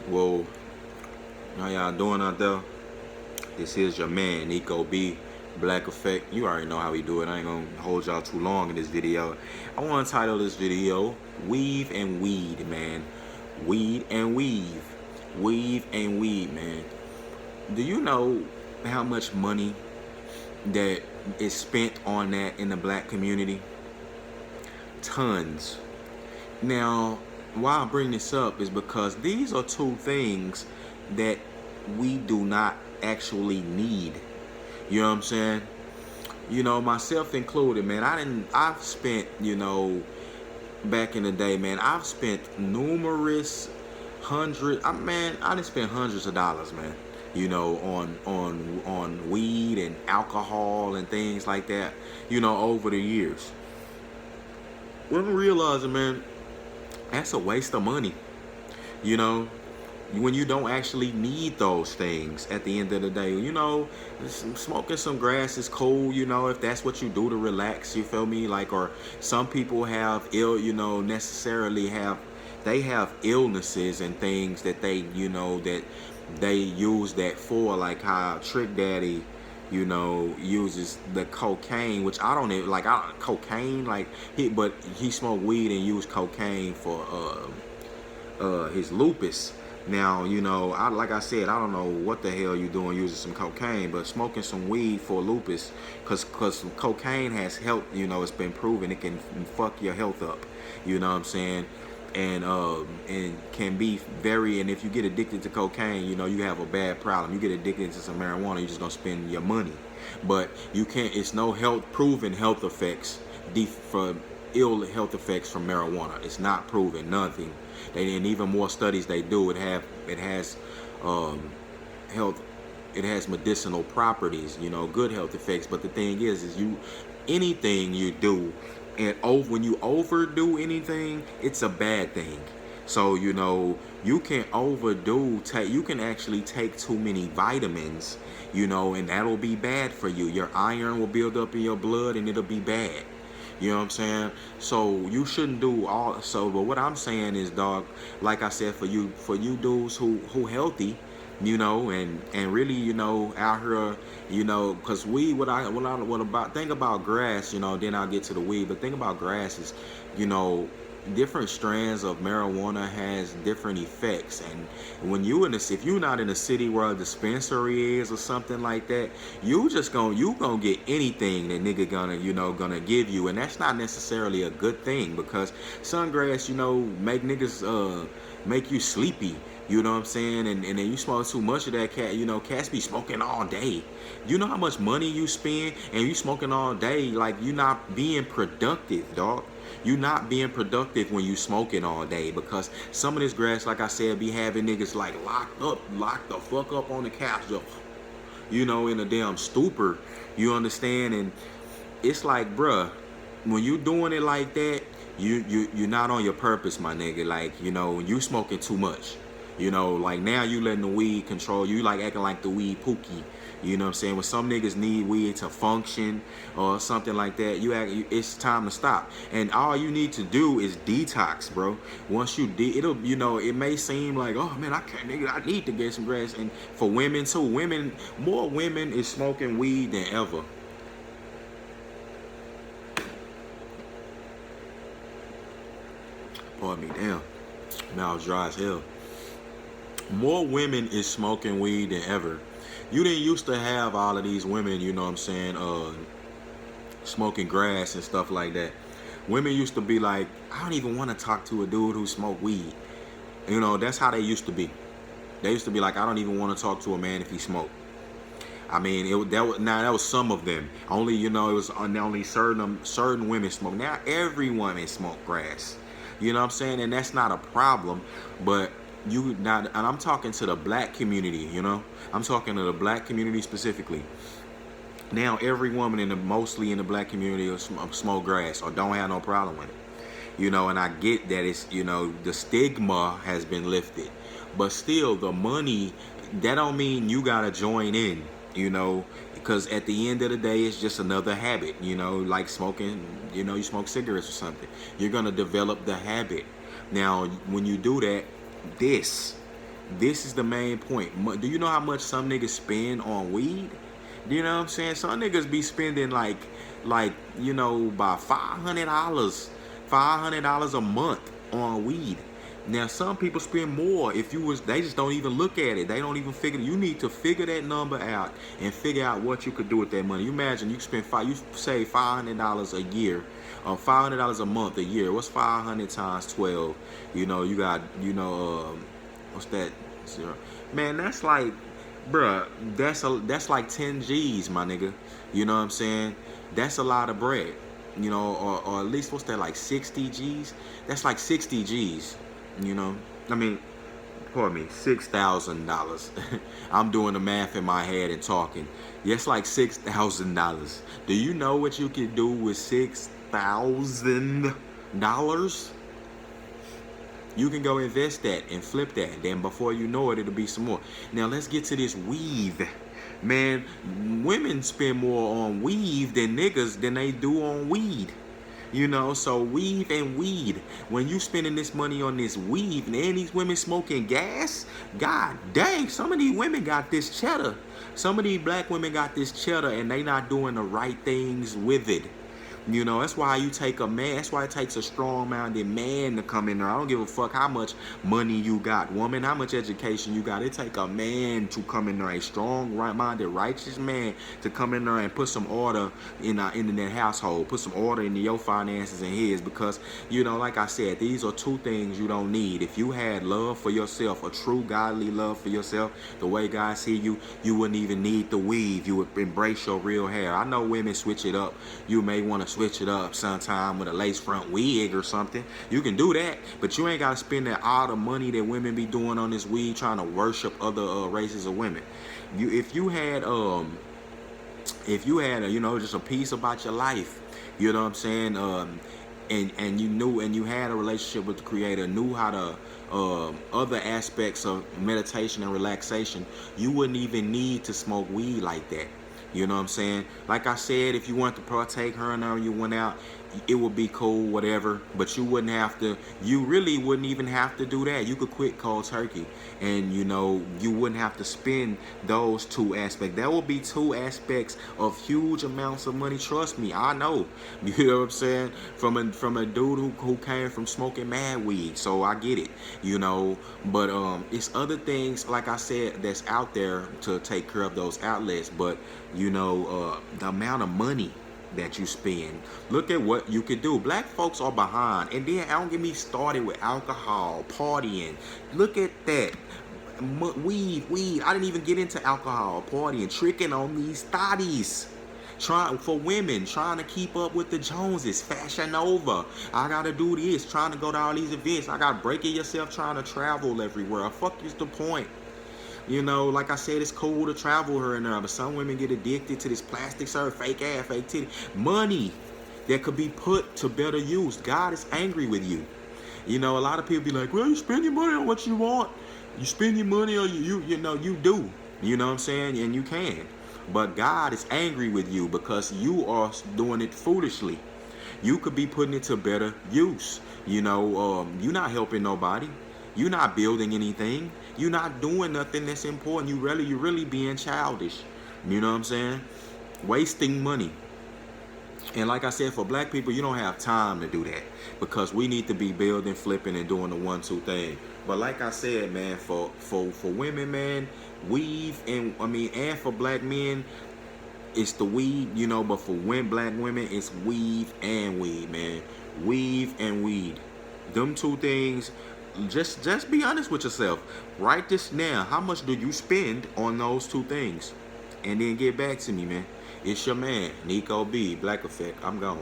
Well, how y'all doing out there? This is your man, Nico B, Black Effect. You already know how we do it. I ain't gonna hold y'all too long in this video. I wanna title this video, Weave and Weed, man. Weed and weave. Weave and weed, man. Do you know how much money that is spent on that in the black community? Tons. Now, why I bring this up is because these are two things that we do not actually need. You know what I'm saying? You know, myself included, man. I've spent, back in the day, man, I've spent numerous I done spent hundreds of dollars, man. On weed and alcohol and things like that, over the years. When realizing, man, that's a waste of money. You know, when you don't actually need those things at the end of the day. Smoking some grass is cool, if that's what you do to relax, you feel me? Like, or some people have they have illnesses and things that that they use that for, like how Trick Daddy, uses the cocaine, which I don't even like. Cocaine, like but he smoked weed and used cocaine for his lupus. Now, like I said, I don't know what the hell you doing using some cocaine, but smoking some weed for lupus, cause cocaine has helped. It's been proven it can fuck your health up. You know what I'm saying? And can be very. And if you get addicted to cocaine, you have a bad problem. You get addicted to some marijuana, you're just gonna spend your money. But you can't. It's no proven health effects for ill health effects from marijuana. It's not proven, nothing. And even more studies they do, it has health, it has medicinal properties, good health effects. But the thing is anything you do, and when you overdo anything, it's a bad thing. So you can you can actually take too many vitamins, and that'll be bad for you. Your iron will build up in your blood and it'll be bad. You know what I'm saying? So you shouldn't do all. So, but what I'm saying is, dog, like I said, for you dudes who healthy, and really, out here, because think about grass, then I'll get to the weed. But think about grass is, different strands of marijuana has different effects. And when if you're not in a city where a dispensary is or something like that, you gonna get anything that nigga gonna give you. And that's not necessarily a good thing, because sungrass, make niggas make you sleepy. You know what I'm saying? And then you smoke too much of that cats be smoking all day. You know how much money you spend and you smoking all day? Like, you not being productive, dog. You not being productive when you smoking all day, because some of this grass, like I said, be having niggas like locked the fuck up on the couch, in a damn stupor. You understand? And it's like, bruh, when you doing it like that, you're not on your purpose, my nigga. Like, you smoking too much. Like, now you letting the weed control you, like acting like the weed pookie. You know what I'm saying? When some niggas need weed to function or something like that, it's time to stop. And all you need to do is detox, bro. Once you it may seem like, oh man, I can't, nigga, I need to get some grass. And for women too, more women is smoking weed than ever. Pardon me, damn. Mouth dry as hell. More women is smoking weed than ever. You didn't used to have all of these women, smoking grass and stuff like that. Women used to be like, I don't even want to talk to a dude who smoked weed. That's how they used to be. They used to be like, I don't even want to talk to a man if he smoked. I mean, that was some of them. Only, it was only certain women smoke. Now every woman smoke grass. You know what I'm saying? And that's not a problem, but and I'm talking to the black community, I'm talking to the black community specifically. Now every woman mostly in the black community will smoke grass or don't have no problem with it. And I get that it's, the stigma has been lifted, but still the money, that don't mean you gotta join in, because at the end of the day, it's just another habit, like smoking, you smoke cigarettes or something. You're gonna develop the habit. Now, when you do that, This is the main point. Do you know how much some niggas spend on weed? You know what I'm saying? Some niggas be spending like you know, by $500 a month on weed. Now some people spend more. If you was, they just don't even look at it. They don't even figure. You need to figure that number out and figure out what you could do with that money. You imagine you spend you save $500 a year, or $500 a month a year. What's 500 times 12? You know, you got, you know, what's that? Zero. Man, that's like, bruh, that's like 10 G's, my nigga. You know what I'm saying? That's a lot of bread. You know, or at least, what's that, like 60 G's? That's like 60 G's. You know, I mean, pardon me, $6,000. I'm doing the math in my head and talking. Yes, like $6,000. Do you know what you can do with $6,000? You can go invest that and flip that. Then before you know it, it'll be some more. Now let's get to this weave. Man, women spend more on weave than niggas than they do on weed. You know, so weave and weed. When you spending this money on this weave and these women smoking gas, god dang, some of these women got this cheddar. Some of these black women got this cheddar and they not doing the right things with it. You know, that's why you take a man. That's why it takes a strong-minded man to come in there. I don't give a fuck how much money you got, woman, how much education you got. It take a man to come in there, a strong, right-minded, righteous man to come in there and put some order in that household, put some order into your finances and his. Because, you know, like I said, these are two things you don't need. If you had love for yourself, a true godly love for yourself, the way God see you, you wouldn't even need the weave. You would embrace your real hair. I know women switch it up. You may want to switch it up sometime with a lace front wig or something. You can do that, but you ain't got to spend that all the money that women be doing on this weed trying to worship other races of women. If you had you know, just a piece about your life, you know what I'm saying, and you knew, and you had a relationship with the Creator, knew how to other aspects of meditation and relaxation, you wouldn't even need to smoke weed like that. You know what I'm saying? Like I said, if you want to partake her and her, you went out, it would be cool, whatever. But you wouldn't have to, you really wouldn't even have to do that. You could quit cold turkey. And, you know, you wouldn't have to spend those two aspects. That would be two aspects of huge amounts of money. Trust me, I know. You know what I'm saying? From a dude who came from smoking mad weed. So I get it, you know. But it's other things, like I said, that's out there to take care of those outlets. But, you know, the amount of money that you spend, look at what you could do. Black folks are behind. And then don't get me started with alcohol, partying. Look at that. Weed. I didn't even get into alcohol, partying, tricking on these thotties. For women, trying to keep up with the Joneses, Fashion Nova. I gotta do this, trying to go to all these events. I got breaking yourself trying to travel everywhere. Fuck is the point? You know, like I said, it's cool to travel here and there, but some women get addicted to this plastic surgery, fake ass, fake titty. Money that could be put to better use. God is angry with you. You know, a lot of people be like, well, you spend your money on what you want. You spend your money on you know, you do. You know what I'm saying? And you can. But God is angry with you because you are doing it foolishly. You could be putting it to better use. You know, you're not helping nobody. You're not building anything. You're not doing nothing that's important. You're really being childish. You know what I'm saying? Wasting money. And like I said, for black people, you don't have time to do that because we need to be building, flipping, and doing the 1-2 thing. But like I said, man, for women, man, weave and for black men, it's the weed, you know. But for black women, it's weave and weed, man. Weave and weed. Them two things. Just be honest with yourself. Write this now. How much do you spend on those two things? And then get back to me, man. It's your man, Nico B, Black Effect. I'm gone.